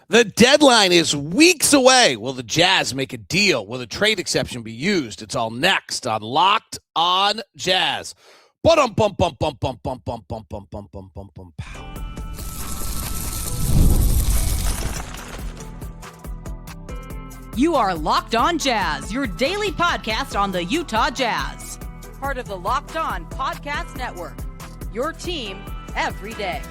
The deadline is weeks away. Will the Jazz make a deal? Will the trade exception be used? It's all next on Locked on Jazz. Bum bum bum bum bum bum bum bum bum bum bum bum bum. You are Locked on Jazz, your daily podcast on the Utah Jazz. Part of the Locked on Podcast Network. Your team every day.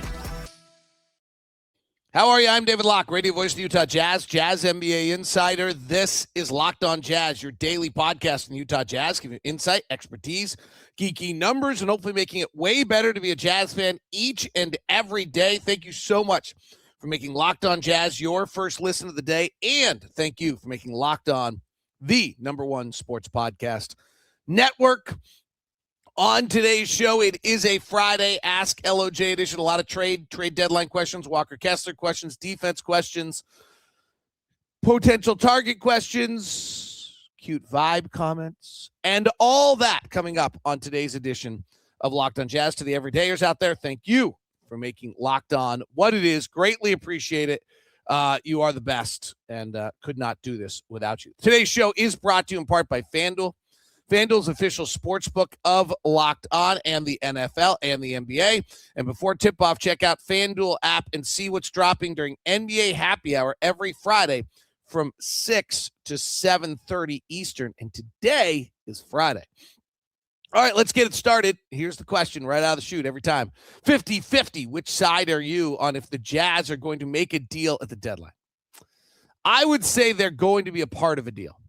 How are you? I'm David Locke, radio voice of the Utah Jazz, Jazz NBA insider. This is Locked on Jazz, your daily podcast in the Utah Jazz, giving you insight, expertise, geeky numbers, and hopefully making it way better to be a Jazz fan each and every day. Thank you so much for making Locked on Jazz your first listen of the day, and thank you for making Locked on the #1 sports podcast network. On today's show, it is a Friday Ask LOJ edition. A lot of trade deadline questions, Walker Kessler questions, defense questions, potential target questions, cute vibe comments, and all that coming up on today's edition of Locked on Jazz. To the everydayers out there, thank you for making Locked on what it is. Greatly appreciate it. You are the best, and could not do this without you. Today's show is brought to you in part by FanDuel. FanDuel's official sports book of Locked On and the NFL and the NBA. And before tip-off, check out FanDuel app and see what's dropping during NBA Happy Hour every Friday from 6 to 7:30 Eastern. And today is Friday. All right, let's get it started. Here's the question right out of the chute every time. 50-50, which side are you on if the Jazz are going to make a deal at the deadline? I would say they're going to be a part of a deal.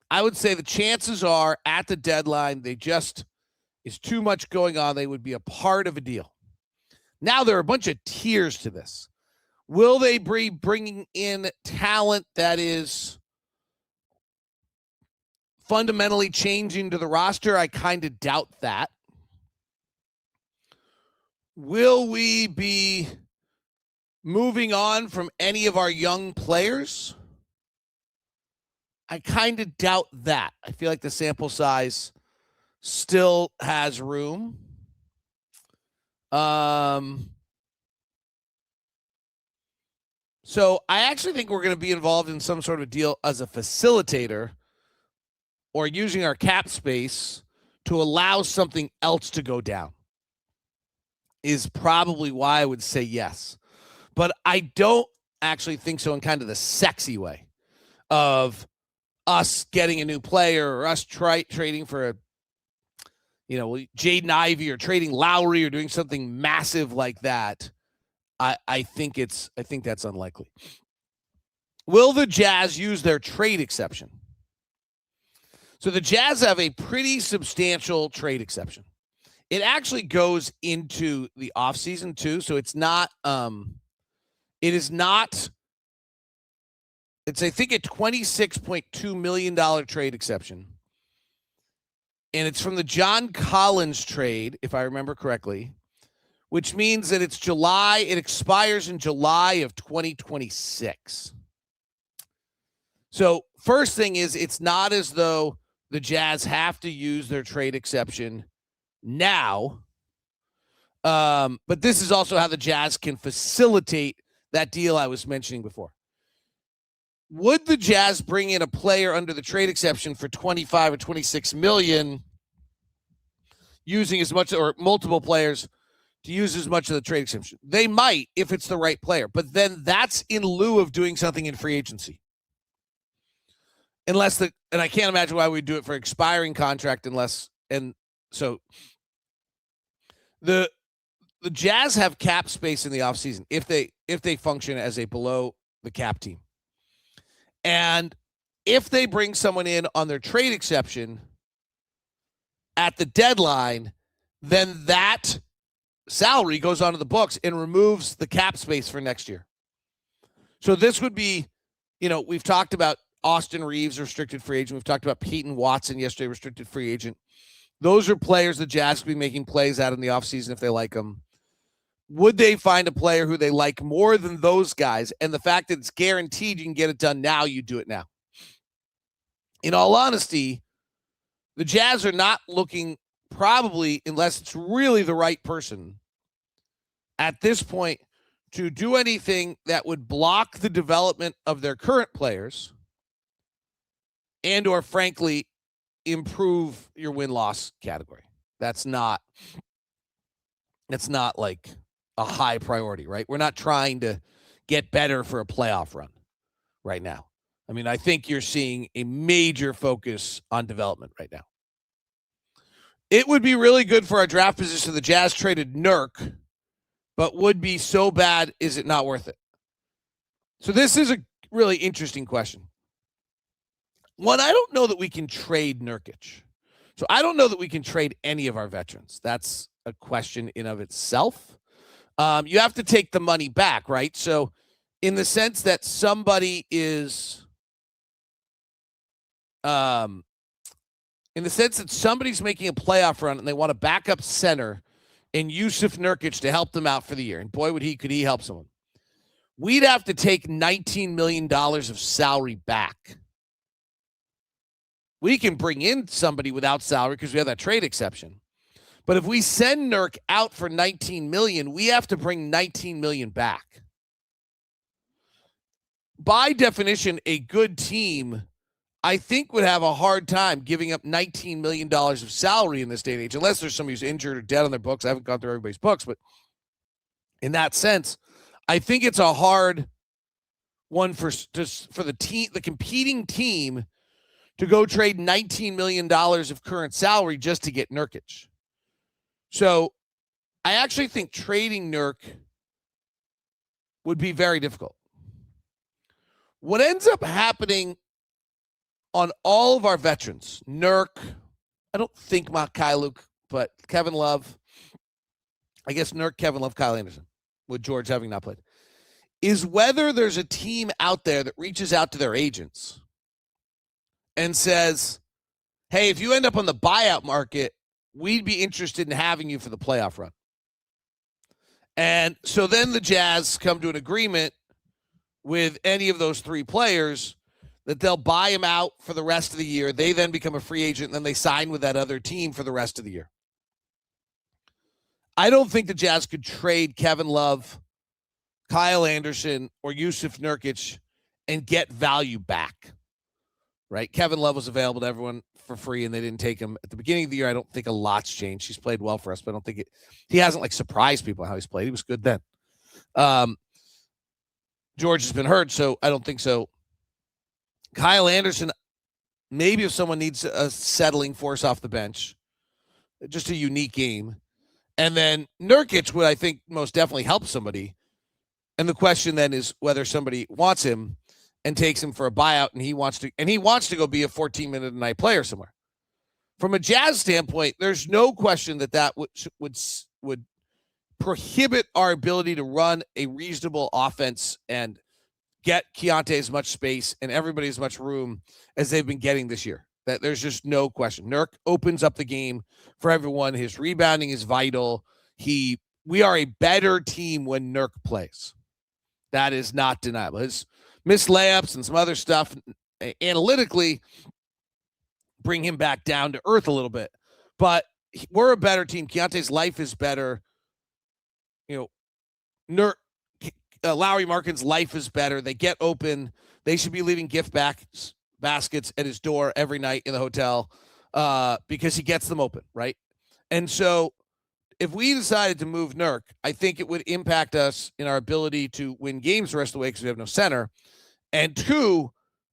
I would say the chances are at the deadline, is too much going on. They would be a part of a deal. Now, there are a bunch of tiers to this. Will they be bringing in talent that is fundamentally changing to the roster? I kind of doubt that. Will we be moving on from any of our young players? I kind of doubt that. I feel like the sample size still has room. So I actually think we're going to be involved in some sort of deal as a facilitator or using our cap space to allow something else to go down is probably why I would say yes. But I don't actually think so in kind of the sexy way of us getting a new player or us trading for Jaden Ivey or trading Lowry or doing something massive like that. I think that's unlikely. Will the Jazz use their trade exception? So the Jazz have a pretty substantial trade exception. It actually goes into the offseason too. So it's not, it's, I think, a $26.2 million trade exception. And it's from the John Collins trade, if I remember correctly, which means that it's July. It expires in July of 2026. So first thing is, it's not as though the Jazz have to use their trade exception now. But this is also how the Jazz can facilitate that deal I was mentioning before. Would the Jazz bring in a player under the trade exception for 25 or 26 million, using as much or multiple players to use as much of the trade exception? They might if it's the right player, but then that's in lieu of doing something in free agency. And I can't imagine why we'd do it for expiring contract so the Jazz have cap space in the offseason if they function as a below the cap team. And if they bring someone in on their trade exception at the deadline, then that salary goes onto the books and removes the cap space for next year. So this would be, we've talked about Austin Reeves, restricted free agent. We've talked about Peyton Watson yesterday, restricted free agent. Those are players the Jazz could be making plays out in the offseason if they like them. Would they find a player who they like more than those guys? And the fact that it's guaranteed you can get it done now, you do it now. In all honesty, the Jazz are not looking, probably, unless it's really the right person, at this point, to do anything that would block the development of their current players and or frankly improve your win-loss category. That's not like a high priority, right? We're not trying to get better for a playoff run right now. I mean, I think you're seeing a major focus on development right now. It would be really good for our draft position. The Jazz traded Nurk, but would be so bad, is it not worth it? So this is a really interesting question. One, I don't know that we can trade Nurkic. So I don't know that we can trade any of our veterans. That's a question in of itself. You have to take the money back, right? So in the sense that somebody is, in the sense that somebody's making a playoff run and they want a backup center in Jusuf Nurkic to help them out for the year. And boy, could he help someone. We'd have to take $19 million of salary back. We can bring in somebody without salary because we have that trade exception. But if we send Nurk out for $19 million, we have to bring $19 million back. By definition, a good team, I think, would have a hard time giving up $19 million of salary in this day and age, unless there's somebody who's injured or dead on their books. I haven't gone through everybody's books, but in that sense, I think it's a hard one for the team, the competing team, to go trade $19 million of current salary just to get Nurkic. So I actually think trading Nurk would be very difficult. What ends up happening on all of our veterans, Nurk, I don't think Luke, but Kevin Love, I guess Nurk, Kevin Love, Kyle Anderson, with George having not played, is whether there's a team out there that reaches out to their agents and says, hey, if you end up on the buyout market, we'd be interested in having you for the playoff run. And so then the Jazz come to an agreement with any of those three players that they'll buy him out for the rest of the year. They then become a free agent, and then they sign with that other team for the rest of the year. I don't think the Jazz could trade Kevin Love, Kyle Anderson, or Jusuf Nurkic and get value back. Right? Kevin Love was available to everyone for free, and they didn't take him at the beginning of the year. I don't think a lot's changed. He's played well for us, but I don't think he hasn't like surprised people how he's played. He was good then. George has been hurt, so I don't think so. Kyle Anderson, maybe if someone needs a settling force off the bench, just a unique game. And then Nurkic would, I think, most definitely help somebody. And the question then is whether somebody wants him and takes him for a buyout, and he wants to go be a 14-minute a night player somewhere. From a Jazz standpoint, there's no question that would prohibit our ability to run a reasonable offense and get Keyonte as much space and everybody as much room as they've been getting this year. That there's just no question. Nurk opens up the game for everyone. His rebounding is vital. We are a better team when Nurk plays. That is not deniable. His missed layups and some other stuff analytically bring him back down to earth a little bit. But we're a better team. Keontae's life is better. Lauri Markkanen's life is better. They get open. They should be leaving gift baskets at his door every night in the hotel because he gets them open, right? And so if we decided to move Nurk, I think it would impact us in our ability to win games the rest of the way because we have no center. And two,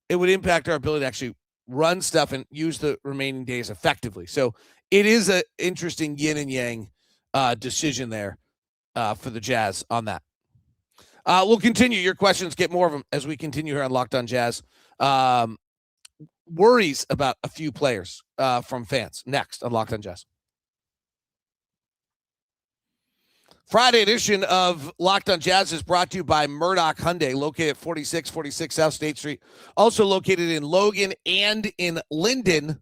it would impact our ability to actually run stuff and use the remaining days effectively. So it is an interesting yin and yang decision there for the Jazz on that. We'll continue. Your questions, get more of them as we continue here on Locked On Jazz. Worries about a few players from fans next on Locked On Jazz. Friday edition of Locked On Jazz is brought to you by Murdoch Hyundai, located at 4646 South State Street, also located in Logan and in Linden.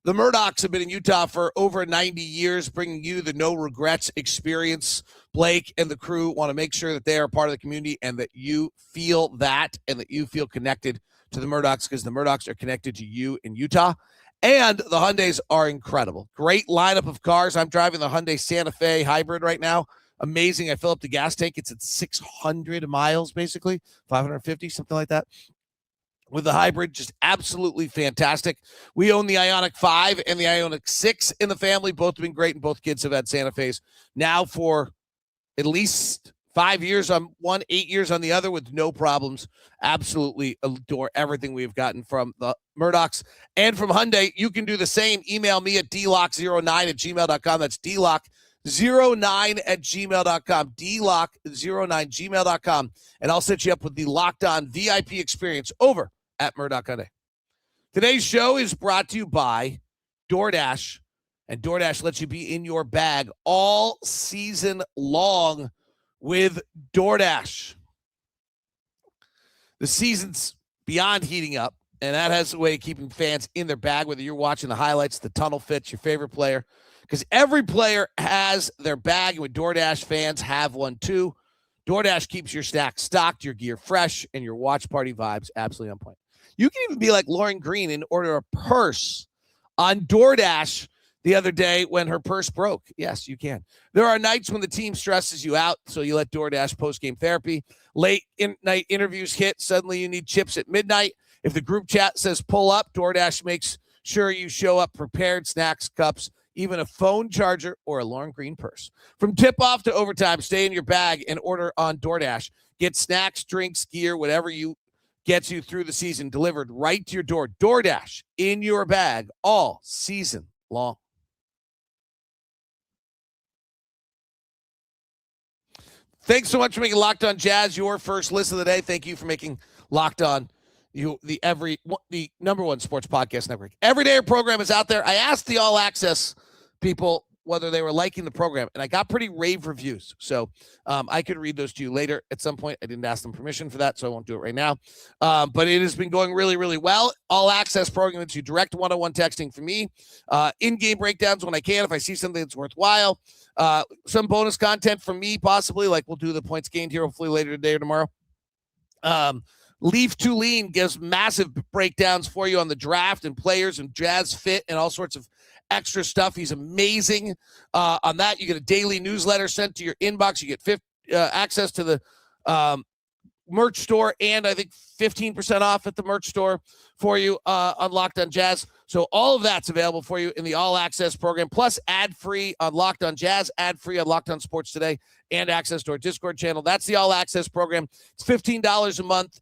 The Murdochs have been in Utah for over 90 years, bringing you the no regrets experience. Blake and the crew want to make sure that they are part of the community and that you feel that and that you feel connected to the Murdochs because the Murdochs are connected to you in Utah. And the Hyundais are incredible. Great lineup of cars. I'm driving the Hyundai Santa Fe hybrid right now. amazing. I fill up the gas tank. It's at 600 miles, basically, 550, something like that. With the hybrid, just absolutely fantastic. We own the Ioniq 5 and the Ioniq 6 in the family. Both have been great, and both kids have had Santa Fe's now for at least 5 years on one, 8 years on the other with no problems. Absolutely adore everything we've gotten from the Murdochs and from Hyundai. You can do the same. Email me at dlock09@gmail.com. That's dlock09@gmail.com. dlock09@gmail.com. And I'll set you up with the Locked On VIP experience over at Murdoch Hyundai. Today's show is brought to you by DoorDash. And DoorDash lets you be in your bag all season long with DoorDash. The season's beyond heating up, and that has a way of keeping fans in their bag, whether you're watching the highlights, the tunnel fits, your favorite player, because every player has their bag, and with DoorDash, fans have one too. DoorDash keeps your snacks stocked, your gear fresh, and your watch party vibes absolutely on point. You can even be like Lauren Green and order a purse on DoorDash the other day when her purse broke. Yes, you can. There are nights when the team stresses you out, so you let DoorDash post-game therapy. Late night interviews hit. Suddenly you need chips at midnight. If the group chat says pull up, DoorDash makes sure you show up prepared, snacks, cups, even a phone charger or a Lauren Green purse. From tip-off to overtime, stay in your bag and order on DoorDash. Get snacks, drinks, gear, whatever you gets you through the season delivered right to your door. DoorDash in your bag all season long. Thanks so much for making Locked On Jazz your first listen of the day. Thank you for making Locked On the number one sports podcast network. Every day our program is out there. I asked the All Access people whether they were liking the program, and I got pretty rave reviews. So I could read those to you later at some point. I didn't ask them permission for that, so I won't do it right now. But it has been going really, really well. All Access program to direct one-on-one texting for me, in-game breakdowns when I can if I see something that's worthwhile. Some bonus content from me, possibly, like we'll do the points gained here hopefully later today or tomorrow. Leaf to Lean gives massive breakdowns for you on the draft and players and Jazz fit and all sorts of extra stuff. He's amazing on that. You get a daily newsletter sent to your inbox. You get access to the merch store, and I think 15% off at the merch store for you on Locked On Jazz. So all of that's available for you in the All Access program, plus ad-free on Locked On Jazz, ad-free on Locked On Sports Today, and access to our Discord channel. That's the All Access program. It's $15 a month.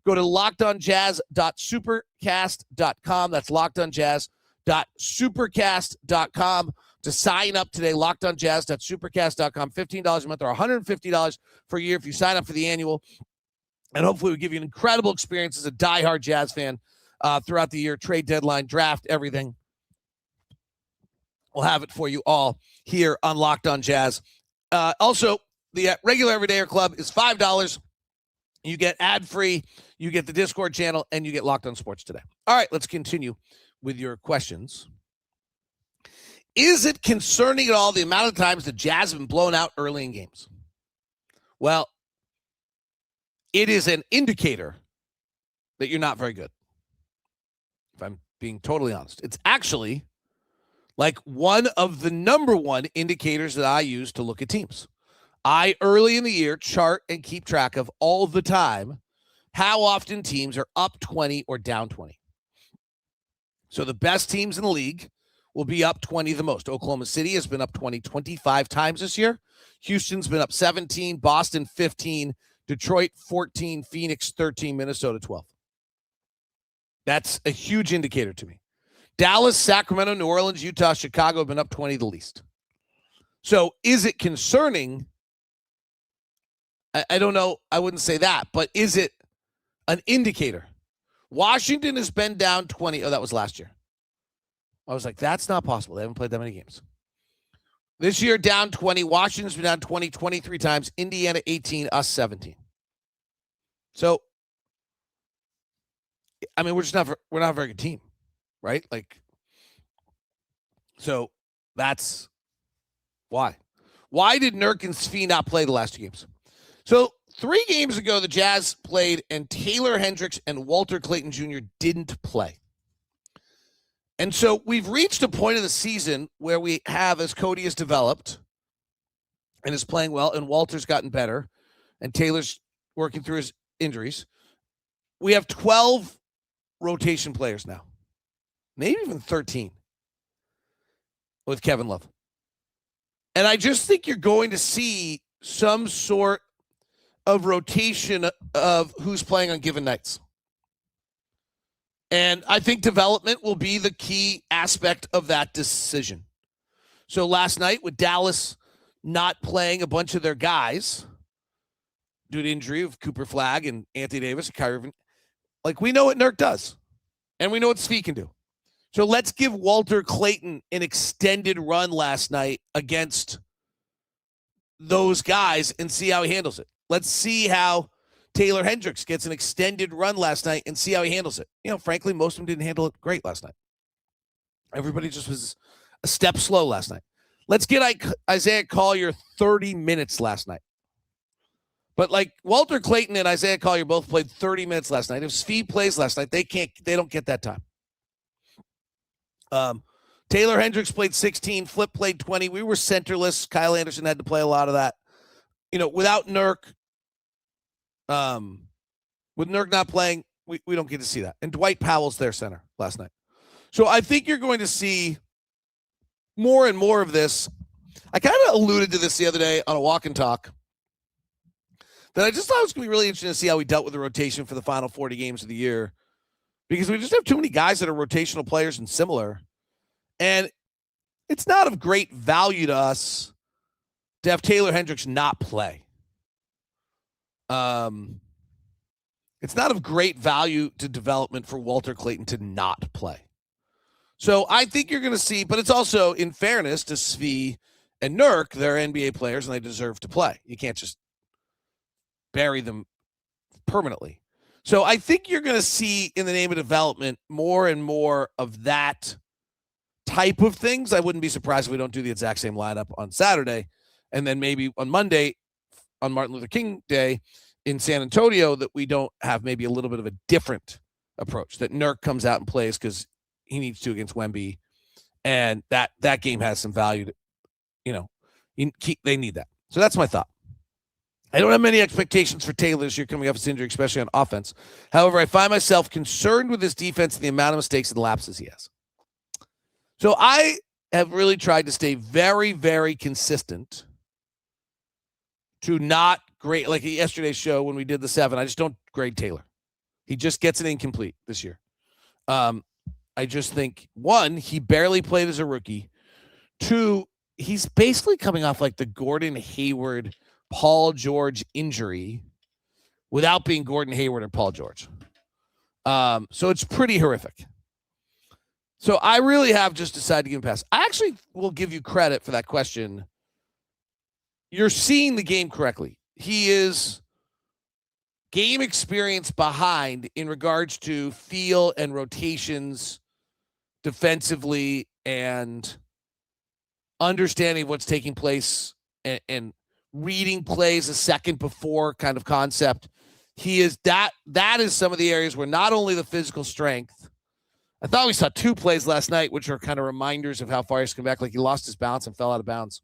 Go to lockedonjazz.supercast.com. That's lockedonjazz.supercast.com to sign up today. lockedonjazz.supercast.com. $15 a month or $150 for a year if you sign up for the annual. And hopefully we'll give you an incredible experience as a diehard Jazz fan throughout the year, trade deadline, draft, everything. We'll have it for you all here on Locked On Jazz. Also, the regular Everydayer Club is $5. You get ad-free, you get the Discord channel, and you get Locked On Sports Today. All right, let's continue with your questions. Is it concerning at all the amount of times the Jazz have been blown out early in games? Well, it is an indicator that you're not very good, if I'm being totally honest. It's actually like one of the number one indicators that I use to look at teams. I, early in the year, chart and keep track of all the time how often teams are up 20 or down 20. So the best teams in the league will be up 20 the most. Oklahoma City has been up 20 25 times this year. Houston's been up 17, Boston 15, Detroit 14, Phoenix 13, Minnesota 12. That's a huge indicator to me. Dallas, Sacramento, New Orleans, Utah, Chicago have been up 20 the least. So is it concerning? I don't know. I wouldn't say that, but is it an indicator? Washington has been down 20. Oh, that was last year. I was like, that's not possible. They haven't played that many games. This year, down 20. Washington's been down 20, 23 times. Indiana, 18, us, 17. So, I mean, we're not a very good team, right? Like, so that's why. Why did Nurkic and Svi not play the last two games? So 3 games ago, the Jazz played, and Taylor Hendricks and Walter Clayton Jr. didn't play. And so we've reached a point of the season where we have, as Cody has developed, and is playing well, and Walter's gotten better, and Taylor's working through his injuries. We have 12 rotation players now, maybe even 13 with Kevin Love. And I just think you're going to see some sort of rotation of who's playing on given nights. And I think development will be the key aspect of that decision. So last night with Dallas not playing a bunch of their guys due to injury of Cooper Flagg and Anthony Davis and Kyrie Irving, like, we know what Nurk does, and we know what Svi can do. So let's give Walter Clayton an extended run last night against those guys and see how he handles it. Let's see how Taylor Hendricks gets an extended run last night and see how he handles it. Frankly, most of them didn't handle it great last night. Everybody just was a step slow last night. Let's get Isaiah Collier 30 minutes last night. But like Walter Clayton and Isaiah Collier both played 30 minutes last night. If Svi plays last night, they don't get that time. Taylor Hendricks played 16, Flip played 20. We were centerless. Kyle Anderson had to play a lot of that. Without Nurk, with Nurk not playing, we don't get to see that. And Dwight Powell's their center last night. So I think you're going to see more and more of this. I kind of alluded to this the other day on a walk and talk, that I just thought it was going to be really interesting to see how we dealt with the rotation for the final 40 games of the year, because we just have too many guys that are rotational players and similar. And it's not of great value to us to have Taylor Hendricks not play. It's not of great value to development for Walter Clayton to not play. So I think you're going to see, but it's also, in fairness to Svi and Nurk, they're NBA players and they deserve to play. You can't just bury them permanently. So I think you're going to see, in the name of development, more and more of that type of things. I wouldn't be surprised if we don't do the exact same lineup on Saturday. And then maybe on Monday, on Martin Luther King Day in San Antonio, that we don't have maybe a little bit of a different approach, that Nurk comes out and plays because he needs to against Wemby. And that game has some value to, they need that. So that's my thought. I don't have many expectations for Taylor this year coming off his injury, especially on offense. However, I find myself concerned with his defense and the amount of mistakes and lapses he has. So I have really tried to stay very, very consistent to not grade, like yesterday's show when we did the 7, I just don't grade Taylor. He just gets an incomplete this year. I just think, 1, he barely played as a rookie. 2, he's basically coming off like the Gordon Hayward, Paul George injury without being Gordon Hayward or Paul George. So it's pretty horrific. So I really have just decided to give him a pass. I actually will give you credit for that question. You're seeing the game correctly. He is game experience behind in regards to feel and rotations defensively and understanding what's taking place and reading plays a second before kind of concept. He is that is some of the areas where not only the physical strength. I thought we saw 2 plays last night, which are kind of reminders of how far he's come back. Like he lost his balance and fell out of bounds.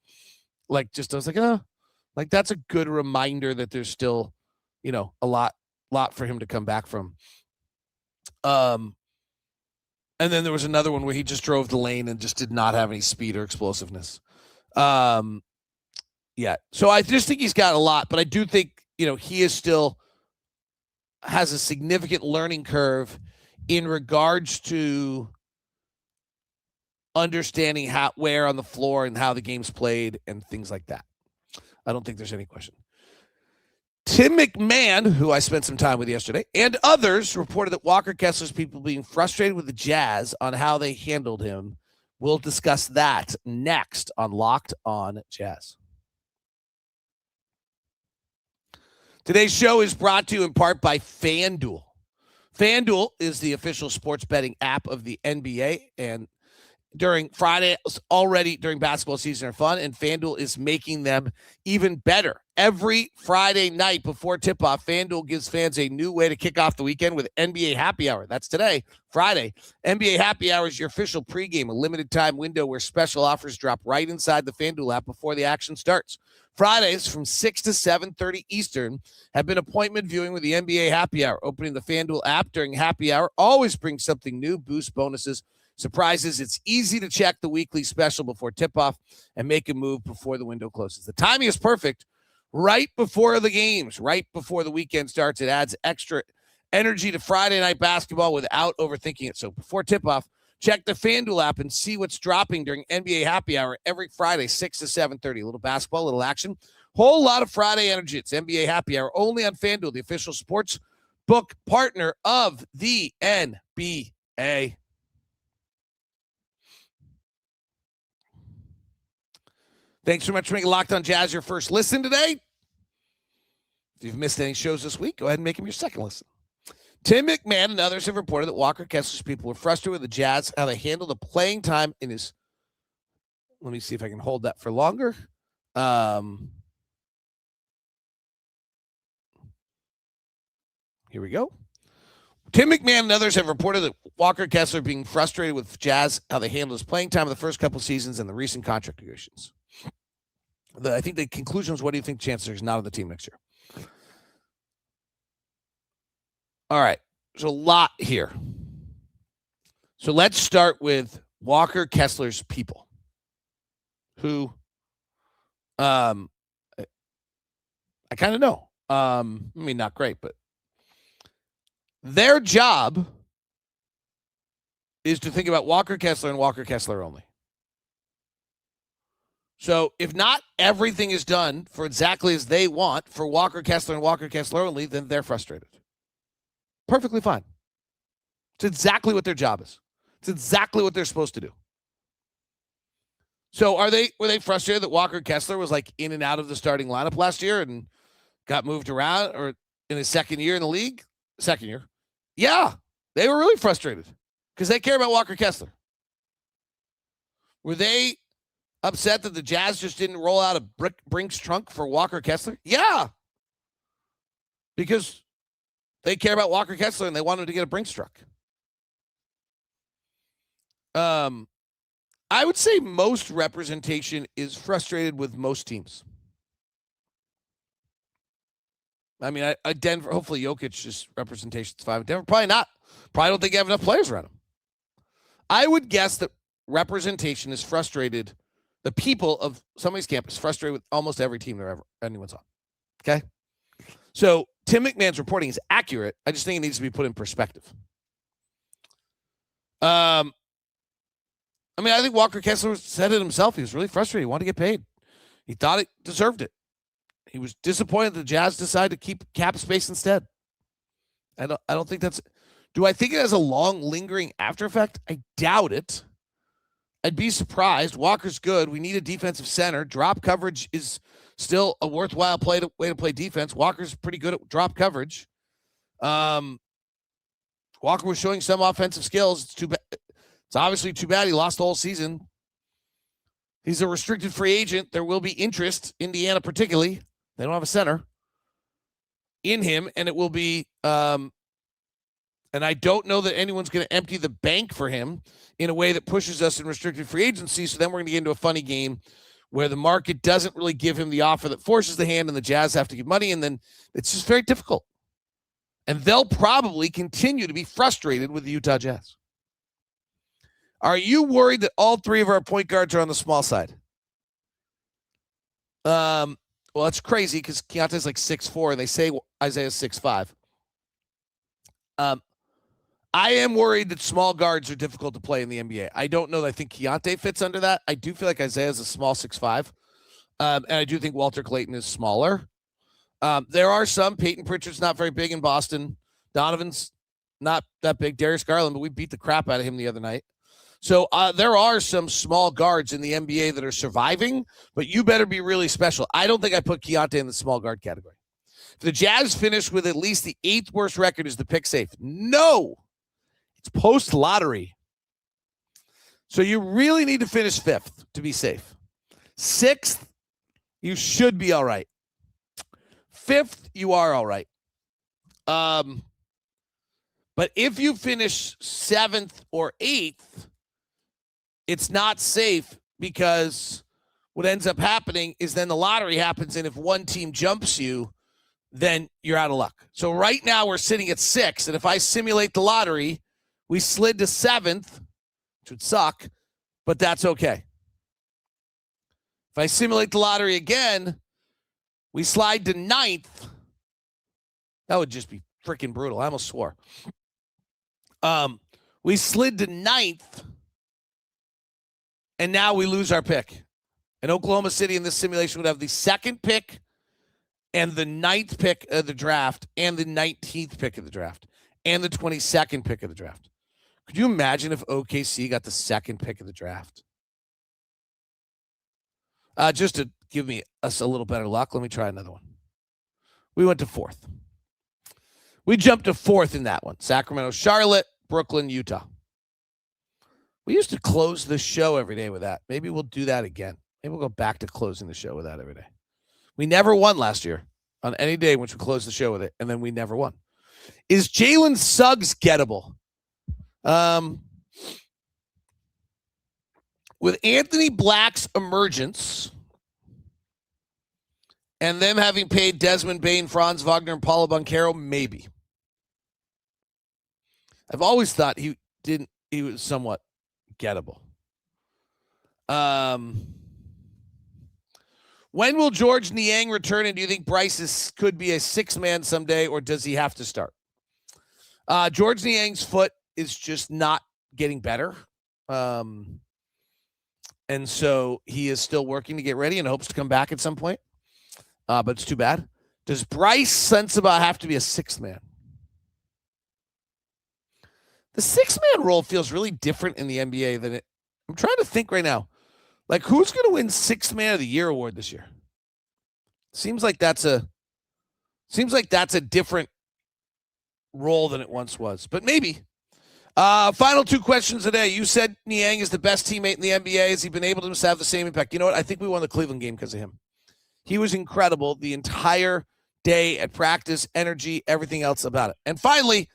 I was like, that's a good reminder that there's still, a lot for him to come back from. And then there was another one where he just drove the lane and just did not have any speed or explosiveness. Yeah. So I just think he's got a lot, but I do think, he is still has a significant learning curve in regards to understanding where on the floor and how the game's played and things like that. I don't think there's any question. Tim McMahon, who I spent some time with yesterday, and others reported that Walker Kessler's people being frustrated with the Jazz on how they handled him. We'll discuss that next on Locked On Jazz. Today's show is brought to you in part by FanDuel. FanDuel is the official sports betting app of the NBA, and during Friday already during basketball season are fun, and FanDuel is making them even better. Every Friday night before tip-off, FanDuel gives fans a new way to kick off the weekend with NBA Happy Hour. That's today, Friday. NBA Happy Hour is your official pregame, a limited-time window where special offers drop right inside the FanDuel app before the action starts. Fridays from 6 to 7:30 Eastern have been appointment viewing with the NBA Happy Hour. Opening the FanDuel app during Happy Hour always brings something new, boost bonuses, surprises. It's easy to check the weekly special before tip-off and make a move before the window closes. The timing is perfect. Right before the games, right before the weekend starts, it adds extra energy to Friday night basketball without overthinking it. So before tip-off, check the FanDuel app and see what's dropping during NBA Happy Hour every Friday, 6 to 7:30. A little basketball, a little action. Whole lot of Friday energy. It's NBA Happy Hour only on FanDuel, the official sports book partner of the NBA. Thanks so much for making Locked On Jazz your first listen today. If you've missed any shows this week, go ahead and make them your second listen. Tim McMahon and others have reported that Walker Kessler's people were frustrated with the Jazz, how they handled the playing time in his. Let me see if I can hold that for longer. Here we go. Tim McMahon and others have reported that Walker Kessler being frustrated with Jazz, how they handled his playing time in the first couple seasons and the recent contract negotiations. I think the conclusion was, what do you think chances are he's not on the team next year? All right. There's a lot here. So let's start with Walker Kessler's people, who I kind of know. I mean, not great, but their job is to think about Walker Kessler and Walker Kessler only. So if not everything is done for exactly as they want for Walker Kessler and Walker Kessler only, then they're frustrated. Perfectly fine. It's exactly what their job is. It's exactly what they're supposed to do. So were they frustrated that Walker Kessler was like in and out of the starting lineup last year and got moved around, or in his second year in the league? Second year. Yeah, they were really frustrated because they care about Walker Kessler. Were they upset that the Jazz just didn't roll out a Brinks trunk for Walker Kessler? Yeah. Because they care about Walker Kessler and they want him to get a Brinks truck. I would say most representation is frustrated with most teams. I mean, Denver, hopefully Jokic just representation's fine. Denver, probably not. Probably don't think they have enough players around him. I would guess that representation is frustrated. The people of somebody's camp is frustrated with almost every team anyone's on. Okay? So Tim McMahon's reporting is accurate. I just think it needs to be put in perspective. I think Walker Kessler said it himself. He was really frustrated. He wanted to get paid. He thought it deserved it. He was disappointed the Jazz decided to keep cap space instead. I don't think that's. Do I think it has a long, lingering after effect? I doubt it. I'd be surprised. Walker's good. We need a defensive center. Drop coverage is still a worthwhile way to play defense. Walker's pretty good at drop coverage. Walker was showing some offensive skills. It's too bad. It's obviously too bad he lost the whole season. He's a restricted free agent. There will be interest, Indiana particularly. They don't have a center in him, and it will be and I don't know that anyone's going to empty the bank for him in a way that pushes us in restricted free agency. So then we're going to get into a funny game where the market doesn't really give him the offer that forces the hand, and the Jazz have to give money, and then it's just very difficult. And they'll probably continue to be frustrated with the Utah Jazz. Are you worried that all three of our point guards are on the small side? Well, it's crazy because Keyonte's like 6'4", and they say Isaiah's 6'5". I am worried that small guards are difficult to play in the NBA. I don't know that I think Keyonte fits under that. I do feel like Isaiah's a small 6'5", and I do think Walter Clayton is smaller. There are some. Peyton Pritchard's not very big in Boston. Donovan's not that big. Darius Garland, but we beat the crap out of him the other night. So there are some small guards in the NBA that are surviving, but you better be really special. I don't think I put Keyonte in the small guard category. If the Jazz finished with at least the 8th worst record, is the pick safe? No. It's post-lottery. So you really need to finish 5th to be safe. 6th, you should be all right. 5th, you are all right. But if you finish 7th or 8th, it's not safe because what ends up happening is then the lottery happens, and if one team jumps you, then you're out of luck. So right now we're sitting at 6, and if I simulate the lottery, we slid to 7th, which would suck, but that's okay. If I simulate the lottery again, we slide to 9th. That would just be freaking brutal. I almost swore. We slid to 9th, and now we lose our pick. And Oklahoma City in this simulation would have the 2nd pick and the 9th pick of the draft and the 19th pick of the draft and the 22nd pick of the draft. Could you imagine if OKC got the 2nd pick of the draft? Just to give us a little better luck, let me try another one. We went to 4th. We jumped to 4th in that one. Sacramento, Charlotte, Brooklyn, Utah. We used to close the show every day with that. Maybe we'll do that again. Maybe we'll go back to closing the show with that every day. We never won last year on any day which we closed the show with it, and then we never won. Is Jalen Suggs gettable? With Anthony Black's emergence and them having paid Desmond Bane, Franz Wagner, and Paulo Banchero, maybe. I've always thought he was somewhat gettable. When will George Niang return, and do you think Bryce could be a 6-man someday, or does he have to start? George Niang's foot is just not getting better. And so he is still working to get ready and hopes to come back at some point. But it's too bad. Does Bryce Sensabaugh have to be a 6th-man? The 6-man role feels really different in the NBA than it. I'm trying to think right now. Like, who's going to win 6th Man of the Year award this year? Seems like that's a different role than it once was, but maybe. Final 2 questions today. You said Niang is the best teammate in the NBA. Has he been able to have the same impact? You know what? I think we won the Cleveland game because of him. He was incredible the entire day at practice, energy, everything else about it. And finally,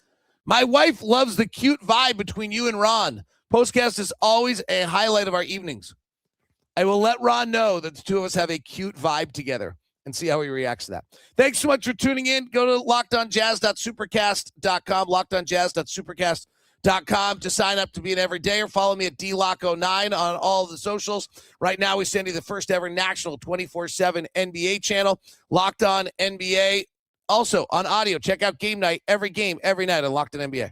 my wife loves the cute vibe between you and Ron. Postcast is always a highlight of our evenings. I will let Ron know that the two of us have a cute vibe together and see how he reacts to that. Thanks so much for tuning in. Go to lockedonjazz.supercast.com, lockedonjazz.supercast.com to sign up to be an everydayer. Follow me at DLock09 on all of the socials. Right now, we send you the first ever national 24/7 NBA channel, Locked On NBA. Also on audio, check out Game Night, every game, every night on Locked On NBA.